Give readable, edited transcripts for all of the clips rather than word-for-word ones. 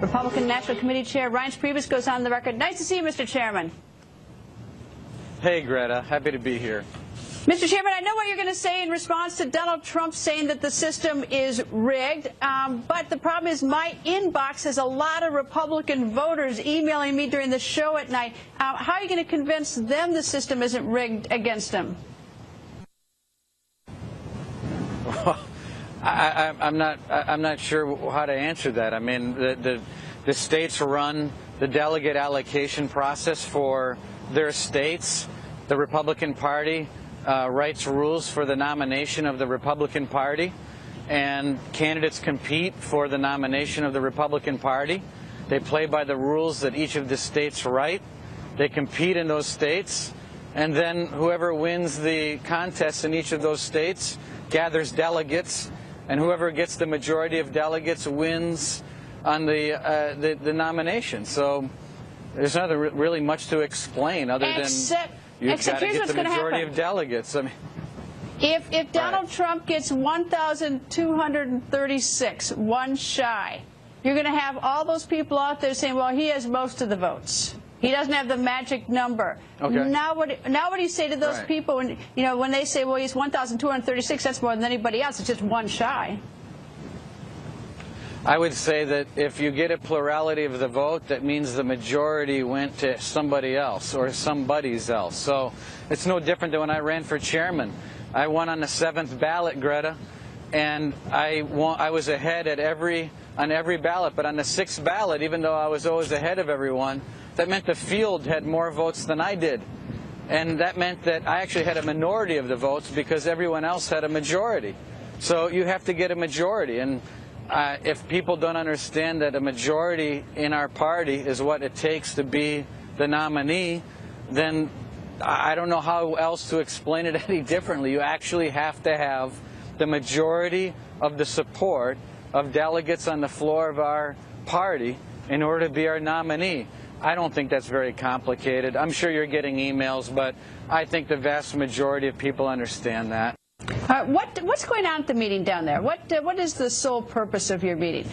Republican National Committee Chair Reince Priebus goes on the record. Nice to see you, Mr. Chairman. Hey, Greta. Happy to be here. Mr. Chairman, I know what you're going to say in response to Donald Trump saying that the system is rigged, but the problem is my inbox has a lot of Republican voters emailing me during the show at night. How are you going to convince them the system isn't rigged against them? I'm not sure how to answer that. I mean, the states run the delegate allocation process for their states. The Republican Party writes rules for the nomination of the Republican Party, and candidates compete for the nomination of the Republican Party. They play by the rules that each of the states write. They compete in those states, and then whoever wins the contest in each of those states gathers delegates, and whoever gets the majority of delegates wins on the nomination. So there's not really much to explain other than you've got to get the majority of delegates. I mean, if Donald Trump gets 1,236, one shy, you're going to have all those people out there saying, well, he has most of the votes. He doesn't have the magic number. Okay. Now what do you say to those people when, when they say, well, he's 1,236, that's more than anybody else, it's just one shy? I would say that if you get a plurality of the vote, that means the majority went to somebody else or somebody's else. So it's no different than when I ran for chairman. I won on the 7th ballot, Greta, and I was ahead on every ballot. But on the 6th ballot, even though I was always ahead of everyone, that meant the field had more votes than I did. And that meant that I actually had a minority of the votes because everyone else had a majority. So you have to get a majority. And if people don't understand that a majority in our party is what it takes to be the nominee, then I don't know how else to explain it any differently. You actually have to have the majority of the support of delegates on the floor of our party in order to be our nominee. I don't think that's very complicated. I'm sure you're getting emails, but I think the vast majority of people understand that. What's going on at the meeting down there? What is the sole purpose of your meeting?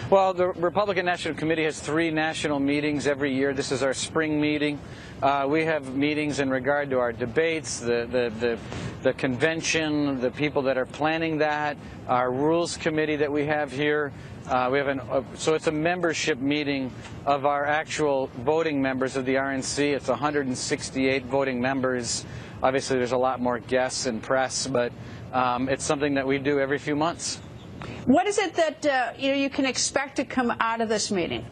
Well, the Republican National Committee has 3 national meetings every year. This is our spring meeting. We have meetings in regard to our debates, the convention, the people that are planning that, our rules committee that we have here. So it's a membership meeting of our actual voting members of the RNC. It's 168 voting members. Obviously, there's a lot more guests and press, but it's something that we do every few months. What is it that you can expect to come out of this meeting?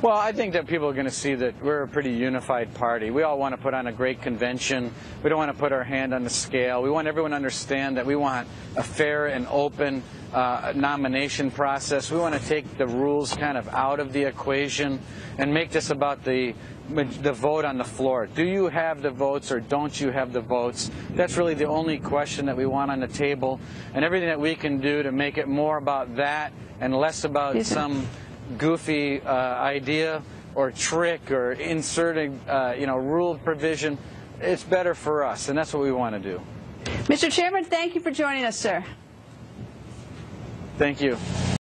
Well, I think that people are going to see that we're a pretty unified party. We all want to put on a great convention. We don't want to put our hand on the scale. We want everyone to understand that we want a fair and open nomination process. We want to take the rules kind of out of the equation and make this about the vote on the floor. Do you have the votes or don't you have the votes? That's really the only question that we want on the table. And everything that we can do to make it more about that and less about some goofy idea or trick or inserting rule provision, it's better for us, and that's what we want to do. Mr. Chairman, thank you for joining us, sir. Thank you.